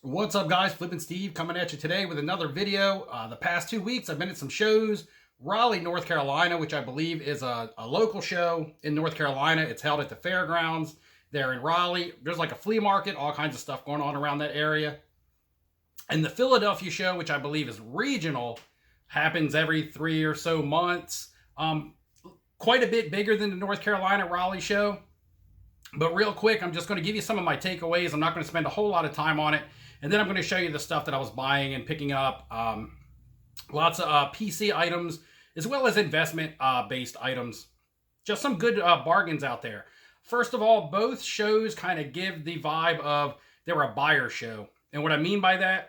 What's up, guys? Flippin' Steve coming at you today with another video. The past 2 weeks I've been at some shows. Raleigh, North Carolina, which I believe is a local show in North Carolina. It's held at the fairgrounds there in Raleigh. There's like a flea market, all kinds of stuff going on around that area. And the Philadelphia show, which I believe is regional, happens every 3 or so months. Quite a bit bigger than the North Carolina Raleigh show. But real quick, I'm just going to give you some of my takeaways. I'm not going to spend a whole lot of time on it. And then I'm going to show you the stuff that I was buying and picking up. Lots of PC items, as well as investment-based items. Just some good bargains out there. First of all, both shows kind of give the vibe of they were a buyer show. And what I mean by that,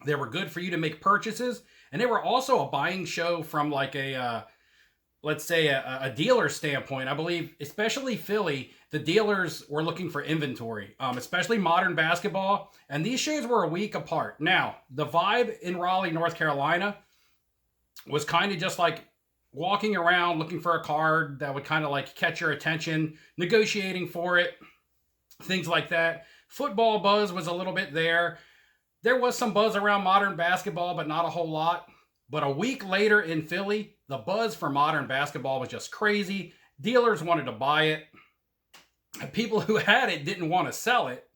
they were good for you to make purchases. And they were also a buying show from like a... let's say a dealer standpoint. I believe, especially Philly, the dealers were looking for inventory, especially modern basketball. And these shows were a week apart. Now, the vibe in Raleigh, North Carolina was kind of just like walking around looking for a card that would kind of like catch your attention, negotiating for it, things like that. Football buzz was a little bit there. There was some buzz around modern basketball, but not a whole lot. But a week later in Philly, the buzz for modern basketball was just crazy. Dealers wanted to buy it. People who had it didn't want to sell it.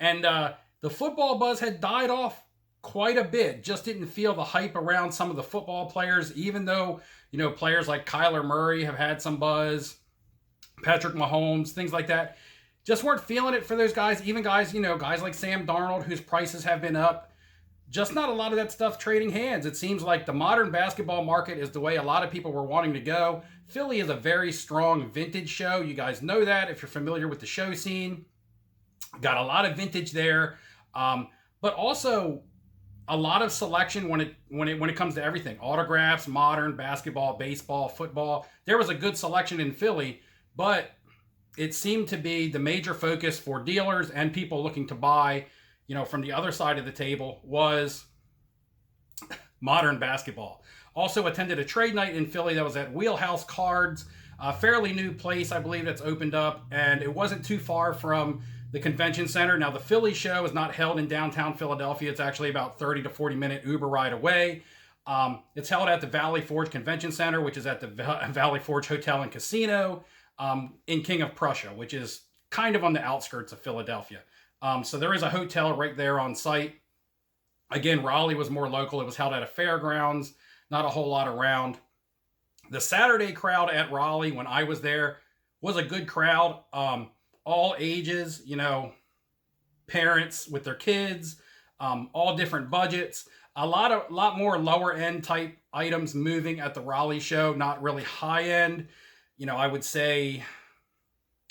And the football buzz had died off quite a bit. Just didn't feel the hype around some of the football players, even though, you know, players like Kyler Murray have had some buzz, Patrick Mahomes, things like that. Just weren't feeling it for those guys. Even guys, you know, guys like Sam Darnold, whose prices have been up. Just not a lot of that stuff trading hands. It seems like the modern basketball market is the way a lot of people were wanting to go. Philly is a very strong vintage show. You guys know that if you're familiar with the show scene. Got a lot of vintage there, but also a lot of selection when it comes to everything. Autographs, modern, basketball, baseball, football. There was a good selection in Philly, but it seemed to be the major focus for dealers and people looking to buy, you know, from the other side of the table, was modern basketball. Also attended a trade night in Philly that was at Wheelhouse Cards, a fairly new place, I believe, that's opened up, and it wasn't too far from the convention center. Now, the Philly show is not held in downtown Philadelphia. It's actually about 30 to 40-minute Uber ride away. It's held at the Valley Forge Convention Center, which is at the Valley Forge Hotel and Casino in King of Prussia, which is kind of on the outskirts of Philadelphia. So there is a hotel right there on site. Again, Raleigh was more local. It was held at a fairgrounds, not a whole lot around. The Saturday crowd at Raleigh when I was there was a good crowd. All ages, you know, parents with their kids, all different budgets. A lot more lower end type items moving at the Raleigh show, not really high end. You know, I would say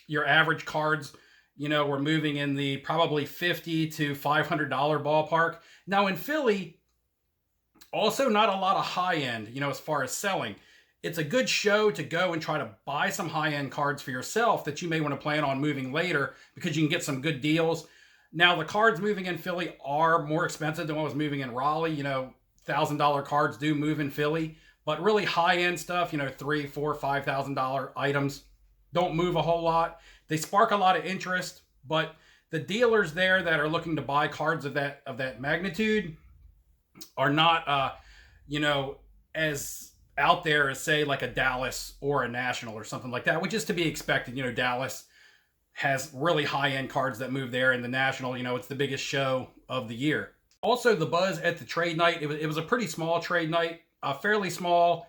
your average cards, you know, we're moving in the probably $50 to $500 ballpark. Now in Philly, also not a lot of high end, you know, as far as selling. It's a good show to go and try to buy some high end cards for yourself that you may want to plan on moving later because you can get some good deals. Now the cards moving in Philly are more expensive than what was moving in Raleigh. You know, $1,000 cards do move in Philly, but really high end stuff, you know, $3,000, $4,000, $5,000 items don't move a whole lot. They spark a lot of interest, but the dealers there that are looking to buy cards of that magnitude are not, you know, as out there as say like a Dallas or a National or something like that, which is to be expected. You know, Dallas has really high-end cards that move there, and the National, you know, it's the biggest show of the year. Also, the buzz at the trade night, it was a pretty small trade night, a fairly small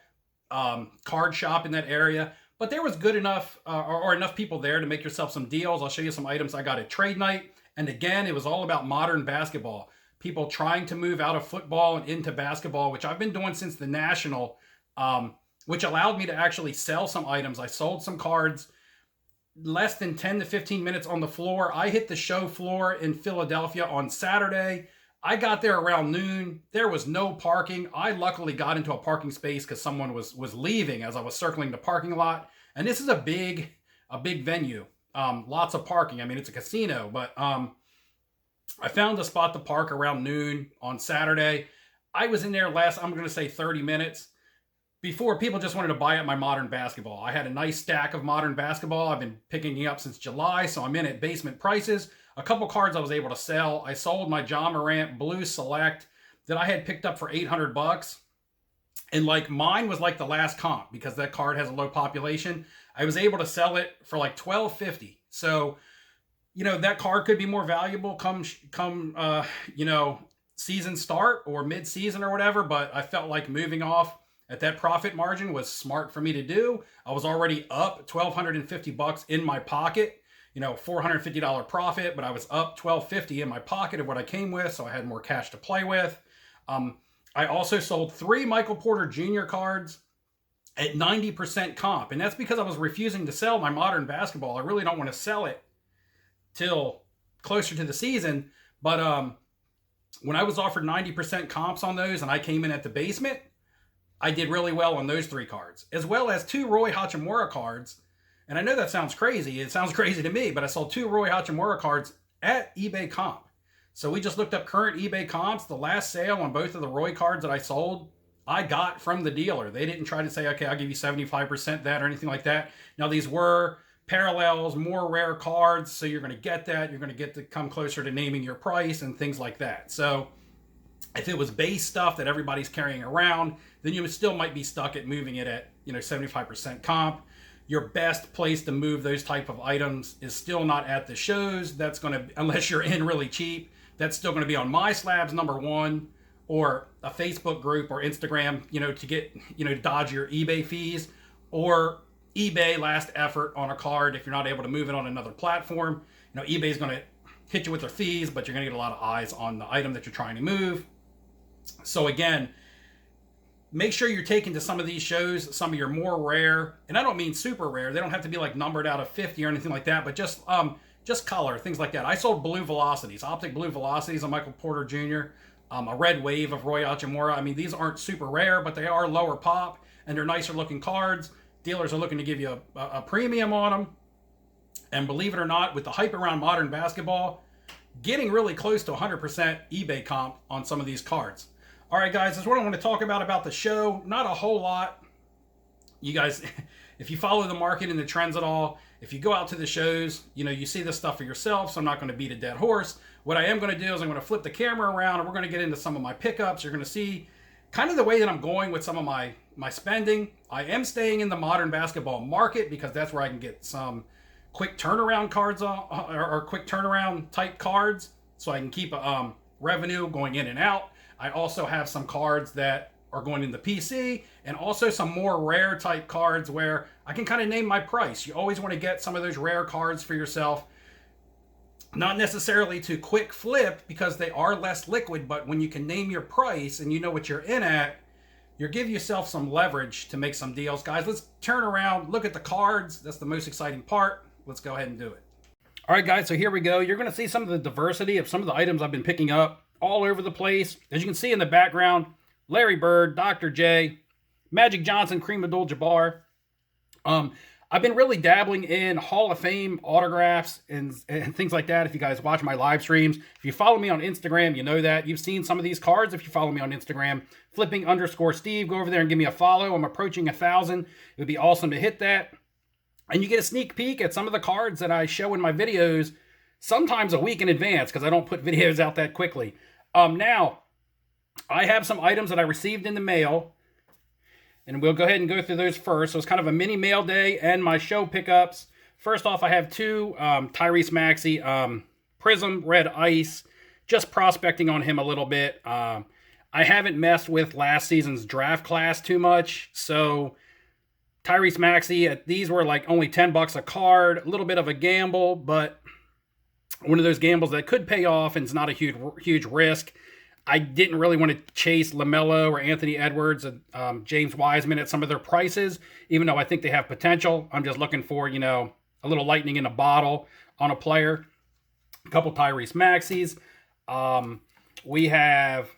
card shop in that area. But there was good enough or enough people there to make yourself some deals. I'll show you some items I got at trade night. And again, it was all about modern basketball. People trying to move out of football and into basketball, which I've been doing since the National, which allowed me to actually sell some items. I sold some cards less than 10 to 15 minutes on the floor. I hit the show floor in Philadelphia on Saturday. I got there around noon. There was no parking. I luckily got into a parking space because someone was leaving as I was circling the parking lot. And this is a big venue. Lots of parking. I mean, it's a casino, but I found a spot to park around noon on Saturday. I was in there I'm going to say 30 minutes. Before, people just wanted to buy up my modern basketball. I had a nice stack of modern basketball I've been picking up since July, so I'm in at basement prices. A couple cards I was able to sell. I sold my John Morant Blue Select that I had picked up for $800. And like mine was like the last comp because that card has a low population. I was able to sell it for like $12.50. So, that card could be more valuable come season start or mid-season or whatever. But I felt like moving off at that profit margin was smart for me to do. I was already up $1,250 in my pocket, $450 profit, but I was up $1,250 in my pocket of what I came with, so I had more cash to play with. I also sold 3 Michael Porter Jr. cards at 90% comp, and that's because I was refusing to sell my Modern Basketball. I really don't want to sell it till closer to the season, but when I was offered 90% comps on those and I came in at the basement, I did really well on those 3 cards, as well as 2 Roy Hachimura cards. And I know that sounds crazy. It sounds crazy to me, but I sold 2 Roy Hachimura cards at eBay comp. So we just looked up current eBay comps. The last sale on both of the Roy cards that I sold, I got from the dealer. They didn't try to say, okay, I'll give you 75% that or anything like that. Now, these were parallels, more rare cards, so you're going to get that. You're going to get to come closer to naming your price and things like that. So if it was base stuff that everybody's carrying around, then you still might be stuck at moving it at 75% comp. Your best place to move those type of items is still not at the shows. That's going to, unless you're in really cheap, that's still going to be on My Slabs #1 or a Facebook group or Instagram, to get, dodge your eBay fees, or eBay last effort on a card if you're not able to move it on another platform. eBay's going to hit you with their fees, but you're going to get a lot of eyes on the item that you're trying to move. So again, make sure you're taking to some of these shows, some of your more rare, and I don't mean super rare. They don't have to be like numbered out of 50 or anything like that, but just color, things like that. I sold blue velocities, optic blue velocities on Michael Porter Jr., a red wave of Roy Hachimura. I mean, these aren't super rare, but they are lower pop, and they're nicer looking cards. Dealers are looking to give you a premium on them. And believe it or not, with the hype around Modern Basketball, getting really close to 100% eBay comp on some of these cards. All right, guys, that's what I want to talk about the show. Not a whole lot. You guys, if you follow the market and the trends at all, if you go out to the shows, you see this stuff for yourself, so I'm not going to beat a dead horse. What I am going to do is I'm going to flip the camera around, and we're going to get into some of my pickups. You're going to see kind of the way that I'm going with some of my spending. I am staying in the Modern Basketball market because that's where I can get some quick turnaround cards or quick turnaround type cards, so I can keep revenue going in and out. I also have some cards that are going in the PC, and also some more rare type cards where I can kind of name my price. You always want to get some of those rare cards for yourself, not necessarily to quick flip because they are less liquid, but when you can name your price and you know what you're in at, you give yourself some leverage to make some deals. Guys, let's turn around, look at the cards. That's the most exciting part. Let's go ahead and do it. All right, guys, so here we go. You're going to see some of the diversity of some of the items I've been picking up all over the place. As you can see in the background, Larry Bird, Dr. J, Magic Johnson, Kareem Abdul-Jabbar. I've been really dabbling in Hall of Fame autographs and things like that. If you guys watch my live streams, if you follow me on Instagram, you know that. You've seen some of these cards if you follow me on Instagram. Flipping_Steve, go over there and give me a follow. I'm approaching 1,000. It would be awesome to hit that. And you get a sneak peek at some of the cards that I show in my videos, sometimes a week in advance because I don't put videos out that quickly. Now, I have some items that I received in the mail, and we'll go ahead and go through those first. So it's kind of a mini mail day and my show pickups. First off, I have 2 Tyrese Maxey Prism Red Ice, just prospecting on him a little bit. I haven't messed with last season's draft class too much, so Tyrese Maxey, these were like only $10 a card, a little bit of a gamble, but one of those gambles that could pay off and it's not a huge risk. I didn't really want to chase LaMelo or Anthony Edwards and James Wiseman at some of their prices, even though I think they have potential. I'm just looking for, a little lightning in a bottle on a player. A couple Tyrese Maxeys. We have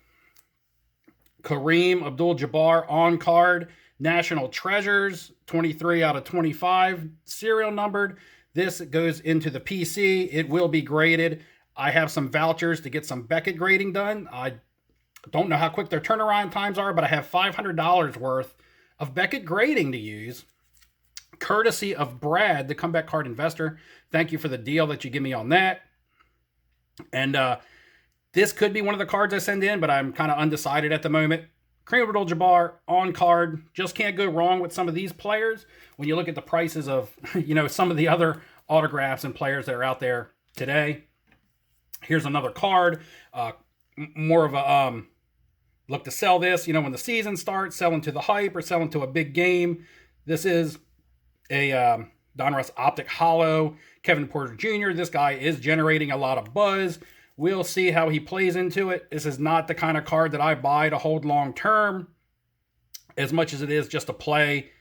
Kareem Abdul-Jabbar on card. National Treasures, 23 out of 25, serial numbered. This goes into the PC. It will be graded. I have some vouchers to get some Beckett grading done. I don't know how quick their turnaround times are, but I have $500 worth of Beckett grading to use, courtesy of Brad, the Comeback Card Investor. Thank you for the deal that you give me on that. And this could be one of the cards I send in, but I'm kind of undecided at the moment. Kareem Abdul-Jabbar on card. Just can't go wrong with some of these players when you look at the prices of, some of the other autographs and players that are out there today. Here's another card. More of a look to sell this, when the season starts, selling to the hype or selling to a big game. This is a Donruss Optic Hollow, Kevin Porter Jr. This guy is generating a lot of buzz. We'll see how he plays into it. This is not the kind of card that I buy to hold long term, as much as it is just to play,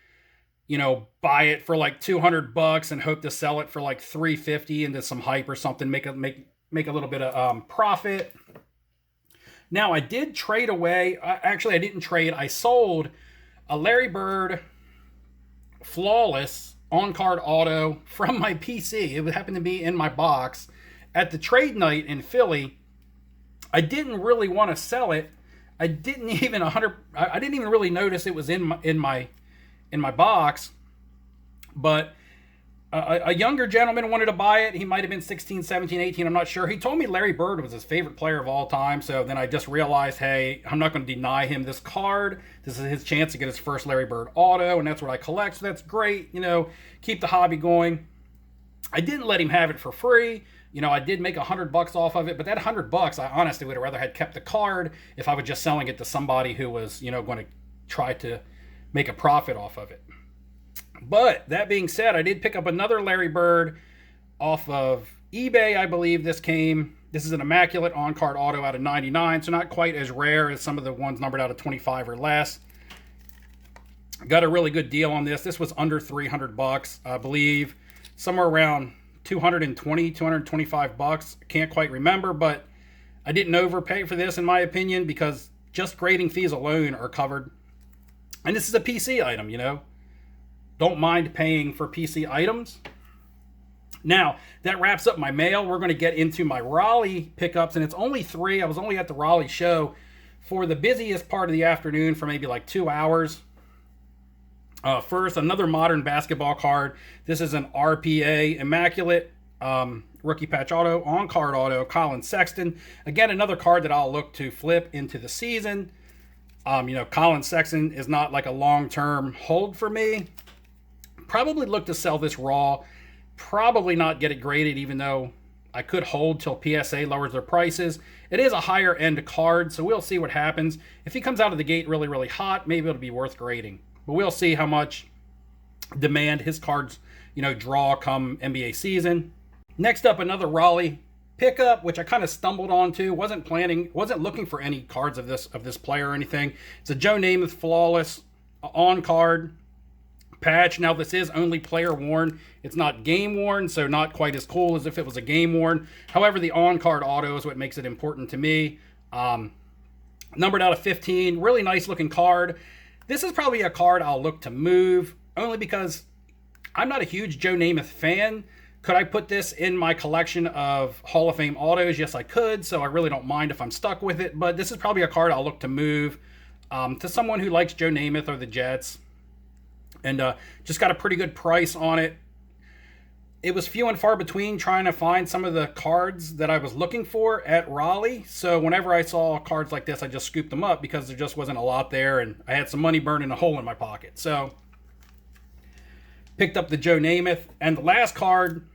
buy it for like $200 and hope to sell it for like $350 into some hype or something, make a little bit of profit. Now, I did trade away. Actually, I didn't trade. I sold a Larry Bird Flawless on-card auto from my PC. It happened to be in my box at the trade night in Philly. I didn't really want to sell it. I didn't even really notice it was in my box. But a younger gentleman wanted to buy it. He might have been 16, 17, 18. I'm not sure. He told me Larry Bird was his favorite player of all time. So then I just realized, hey, I'm not going to deny him this card. This is his chance to get his first Larry Bird auto, and that's what I collect. So that's great. Keep the hobby going. I didn't let him have it for free. I did make $100 off of it, but that $100, I honestly would have rather had kept the card if I was just selling it to somebody who was, going to try to make a profit off of it. But that being said, I did pick up another Larry Bird off of eBay. I believe this is an immaculate on-card auto out of 99, so not quite as rare as some of the ones numbered out of 25 or less. Got a really good deal on this. This was under $300, I believe, somewhere around $225. Can't quite remember, but I didn't overpay for this in my opinion, because just grading fees alone are covered. And this is a PC item, Don't mind paying for PC items. Now, that wraps up my mail. We're going to get into my Raleigh pickups, and it's only 3. I was only at the Raleigh show for the busiest part of the afternoon for maybe like 2 hours. First, another modern basketball card. This is an RPA Immaculate rookie patch auto, on-card auto, Colin Sexton. Again, another card that I'll look to flip into the season. Colin Sexton is not like a long-term hold for me. Probably look to sell this raw. Probably not get it graded, even though I could hold till PSA lowers their prices. It is a higher end card, so we'll see what happens. If he comes out of the gate really, really hot, maybe it'll be worth grading. But we'll see how much demand his cards, draw come NBA season. Next up, another Raleigh pickup, which I kind of stumbled onto. Wasn't looking for any cards of this player or anything. It's a Joe Namath Flawless on card patch. Now, this is only player worn. It's not game worn, so not quite as cool as if it was a game worn. However, the on card auto is what makes it important to me. Numbered out of 15. Really nice looking card. This is probably a card I'll look to move, only because I'm not a huge Joe Namath fan. Could I put this in my collection of Hall of Fame autos? Yes, I could, so I really don't mind if I'm stuck with it. But this is probably a card I'll look to move to someone who likes Joe Namath or the Jets. And just got a pretty good price on it. It was few and far between trying to find some of the cards that I was looking for at Raleigh. So whenever I saw cards like this, I just scooped them up because there just wasn't a lot there, and I had some money burning a hole in my pocket. So picked up the Joe Namath. And the last card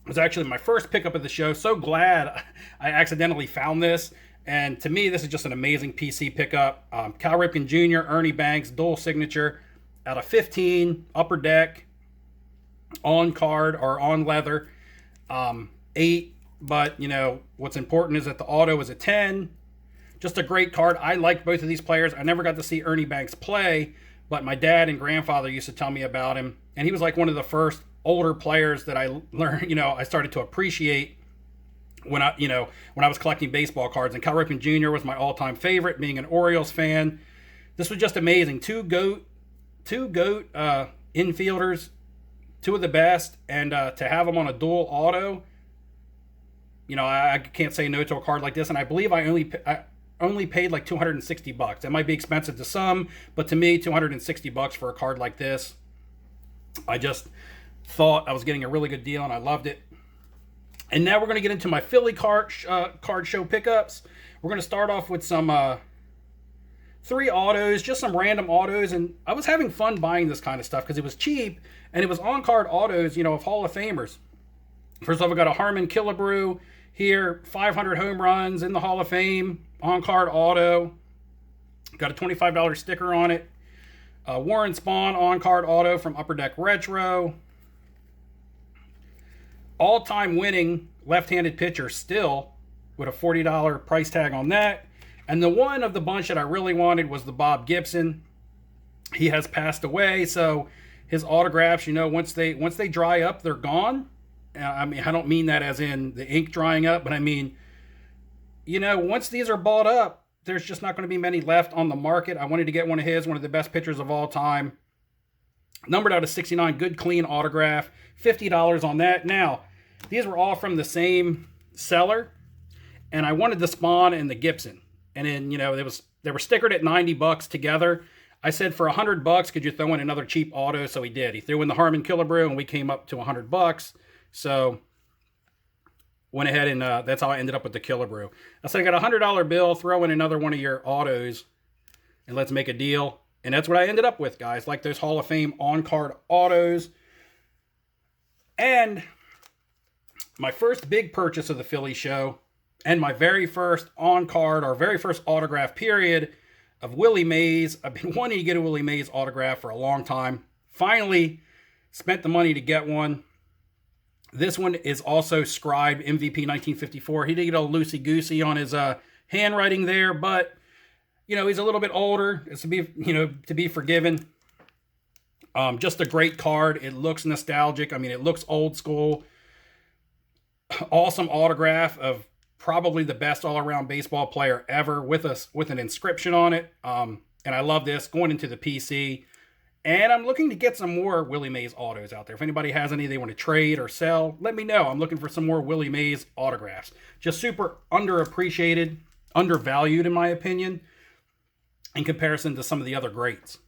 was actually my first pickup of the show. So glad I accidentally found this. And to me, this is just an amazing PC pickup. Cal Ripken Jr., Ernie Banks, dual signature out of 15, upper deck, on card or on leather, 8. But what's important is that the auto is a 10. Just a great card. I liked both of these players. I never got to see Ernie Banks play, but my dad and grandfather used to tell me about him, and he was like one of the first older players that I learned. I started to appreciate when I was collecting baseball cards. And Cal Ripken Jr. was my all-time favorite, being an Orioles fan. This was just amazing. Two goat infielders. Two of the best, and to have them on a dual auto, I can't say no to a card like this. And I believe I only paid like $260. That might be expensive to some, but to me, $260 for a card like this, I just thought I was getting a really good deal, and I loved it. And now we're going to get into my Philly card show pickups. We're going to start off with some 3 autos, just some random autos. And I was having fun buying this kind of stuff because it was cheap and it was on-card autos, you know, of Hall of Famers. First off, I got a Harmon Killebrew here, 500 home runs in the Hall of Fame, on-card auto. Got a $25 sticker on it. Warren Spahn on-card auto from Upper Deck Retro. All-time winning left-handed pitcher still with a $40 price tag on that. And the one of the bunch that I really wanted was the Bob Gibson. He has passed away, so his autographs, you know, once they dry up, they're gone. I mean, I don't mean that as in the ink drying up, but I mean, you know, once these are bought up, there's just not going to be many left on the market. I wanted to get one of his, one of the best pitchers of all time. Numbered out of 69, good clean autograph, $50 on that. Now, these were all from the same seller, and I wanted the Spahn and the Gibson. And then, you know, they were stickered at $90 together. I said, for $100, could you throw in another cheap auto? So he did. He threw in the Harmon Killebrew, and we came up to $100. So went ahead and that's how I ended up with the Killebrew. I said, I got a $100 bill, throw in another one of your autos, and let's make a deal. And that's what I ended up with, guys. Like those Hall of Fame on-card autos. And my first big purchase of the Philly show, and my very first on-card, or very first autograph period, of Willie Mays. I've been wanting to get a Willie Mays autograph for a long time. Finally spent the money to get one. This one is also scribed MVP 1954. He did get a loosey-goosey on his handwriting there, but, you know, he's a little bit older. It's to be forgiven. Just a great card. It looks nostalgic. I mean, it looks old school. Awesome autograph of probably the best all-around baseball player ever with an inscription on it. And I love this going into the PC. And I'm looking to get some more Willie Mays autos out there. If anybody has any they want to trade or sell, let me know. I'm looking for some more Willie Mays autographs. Just super underappreciated, undervalued in my opinion, in comparison to some of the other greats.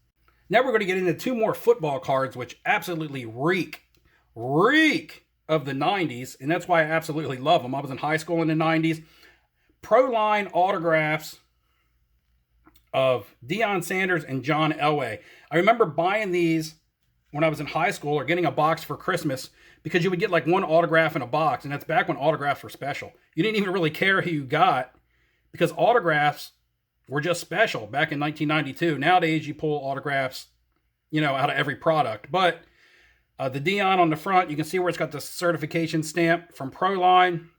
Now we're going to get into 2 more football cards, which absolutely reek of the 90s, and that's why I absolutely love them. I was in high school in the 90s. Pro Line autographs of Deion Sanders and John Elway. I remember buying these when I was in high school, or getting a box for Christmas, because you would get like one autograph in a box, and that's back when autographs were special. You didn't even really care who you got, because autographs were just special back in 1992. Nowadays, you pull autographs, you know, out of every product. But the Deion on the front, you can see where it's got the certification stamp from Pro Line.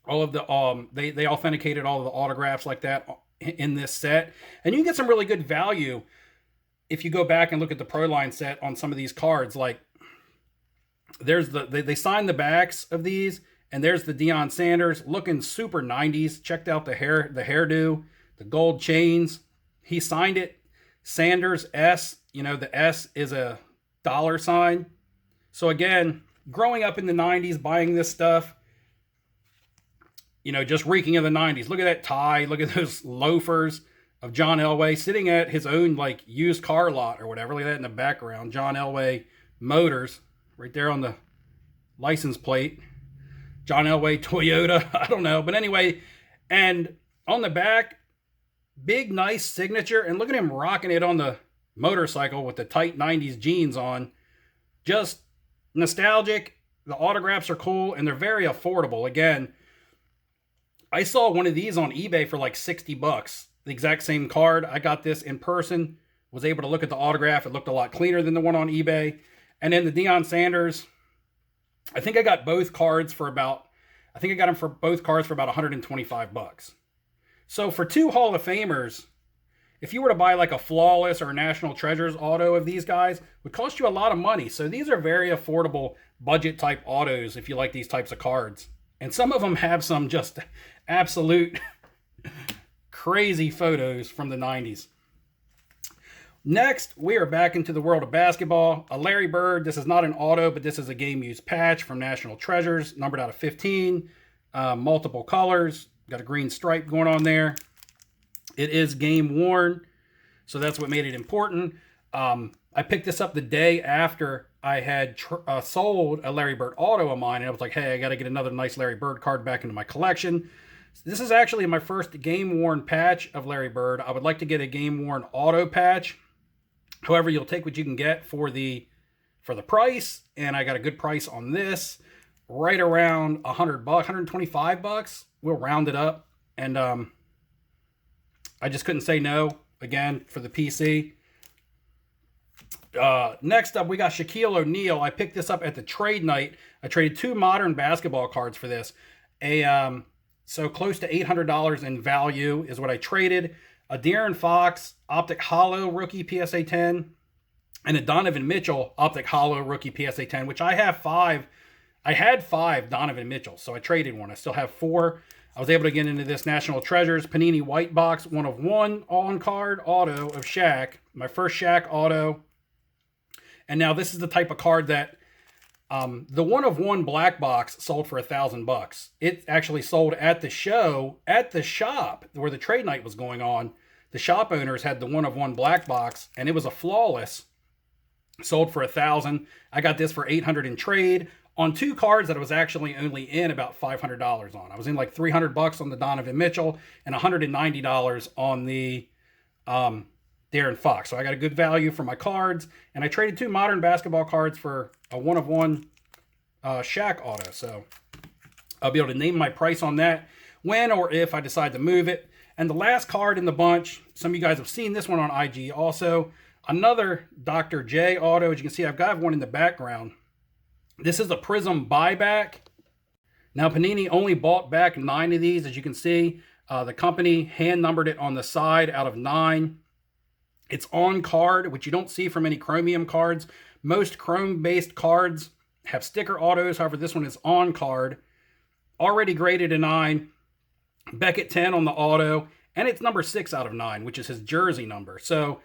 All of the they authenticated all of the autographs like that in this set, and you can get some really good value if you go back and look at the Pro Line set on some of these cards. Like, there's they signed the backs of these, and there's the Deion Sanders looking super 90s. Checked out the hairdo, the gold chains. He signed it Sanders S. You know, the S is a $sign. So again, growing up in the 90s, buying this stuff, you know, just reeking of the 90s. Look at that tie. Look at those loafers of John Elway sitting at his own, like, used car lot or whatever. Look at that in the background. John Elway Motors right there on the license plate. John Elway Toyota. I don't know. But anyway, and on the back, big, nice signature. And look at him rocking it on the motorcycle with the tight 90s jeans on. Just nostalgic. The autographs are cool, and they're very affordable. Again, I saw one of these on eBay for like $60. The exact same card. I got this in person. Was able to look at the autograph. It looked a lot cleaner than the one on eBay. And then the Deion Sanders, I think I got both cards for about, I think I got them for both cards for about $125. So for 2 Hall of Famers, if you were to buy like a Flawless or a National Treasures auto of these guys, it would cost you a lot of money. So these are very affordable budget type autos if you like these types of cards. And some of them have some just absolute crazy photos from the 90s. Next, we are back into the world of basketball. A Larry Bird. This is not an auto, but this is a game-used patch from National Treasures, numbered out of 15. Multiple colors. Got a green stripe going on there. It is game-worn, so that's what made it important. I picked this up the day after I had sold a Larry Bird auto of mine, and I was like, hey, I got to get another nice Larry Bird card back into my collection. This is actually my first game-worn patch of Larry Bird. I would like to get a game-worn auto patch. However, you'll take what you can get for the price, and I got a good price on this, right around $100, $125. We'll round it up, and I just couldn't say no again for the PC. Next up, we got Shaquille O'Neal. I picked this up at the trade night. I traded 2 modern basketball cards for this. So close to $800 in value is what I traded. A De'Aaron Fox Optic Holo rookie PSA 10 and a Donovan Mitchell Optic Holo rookie PSA 10, which I have 5. I had 5 Donovan Mitchell, so I traded 1. I still have 4. I was able to get into this National Treasures Panini White Box 1/1 on-card auto of Shaq. My first Shaq auto. And now this is the type of card that the 1/1 black box sold for $1,000. It actually sold at the show, at the shop where the trade night was going on. The shop owners had the 1/1 black box, and it was a flawless. Sold for $1,000. I got this for $800 in trade on 2 cards that I was actually only in about $500 on. I was in like $300 on the Donovan Mitchell and $190 on the De'Aaron Fox. So I got a good value for my cards, and I traded 2 modern basketball cards for a 1/1 Shaq auto. So I'll be able to name my price on that when or if I decide to move it. And the last card in the bunch, some of you guys have seen this one on IG also, another Dr. J auto. As you can see, I've got one in the background. This is a Prism buyback. Now, Panini only bought back 9 of these. As you can see, the company hand numbered it on the side out of 9. It's on card, which you don't see from any chromium cards. Most chrome-based cards have sticker autos. However, this one is on card. Already graded a 9. Beckett 10 on the auto. And it's number 6 out of 9, which is his jersey number. So,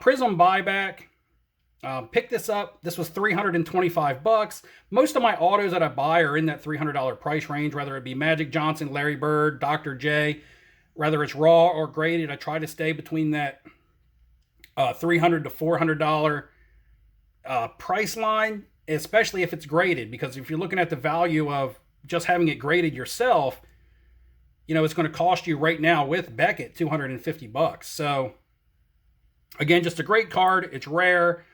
Prism buyback. Picked this up. This was $325. Most of my autos that I buy are in that $300 price range, whether it be Magic Johnson, Larry Bird, Dr. J. Whether it's raw or graded, I try to stay between that $300 to $400 price line, especially if it's graded, because if you're looking at the value of just having it graded yourself, you know, it's going to cost you right now with Beckett $250. So again, just a great card. It's rare.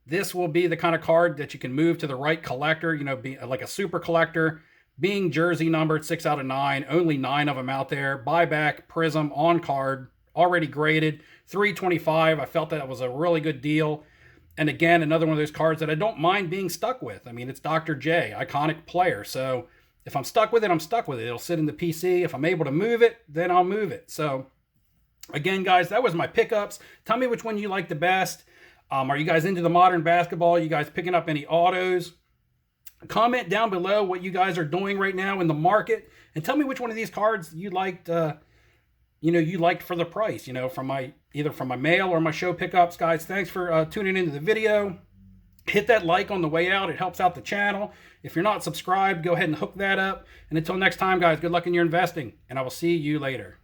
This will be the kind of card that you can move to the right collector, you know, be like a super collector, being jersey numbered 6 out of 9, only 9 of them out there. Buyback, Prism, on card, already graded, $325. I felt that was a really good deal. And again, another one of those cards that I don't mind being stuck with. I mean, it's Dr. J, iconic player. So if I'm stuck with it, I'm stuck with it. It'll sit in the PC. If I'm able to move it, then I'll move it. So again, guys, that was my pickups. Tell me which one you like the best. Are you guys into the modern basketball? You guys picking up any autos? Comment down below what you guys are doing right now in the market, and tell me which one of these cards you liked. You liked for the price. You know, either from my mail or my show pickups, guys. Thanks for tuning into the video. Hit that like on the way out. It helps out the channel. If you're not subscribed, go ahead and hook that up. And until next time, guys, good luck in your investing, and I will see you later.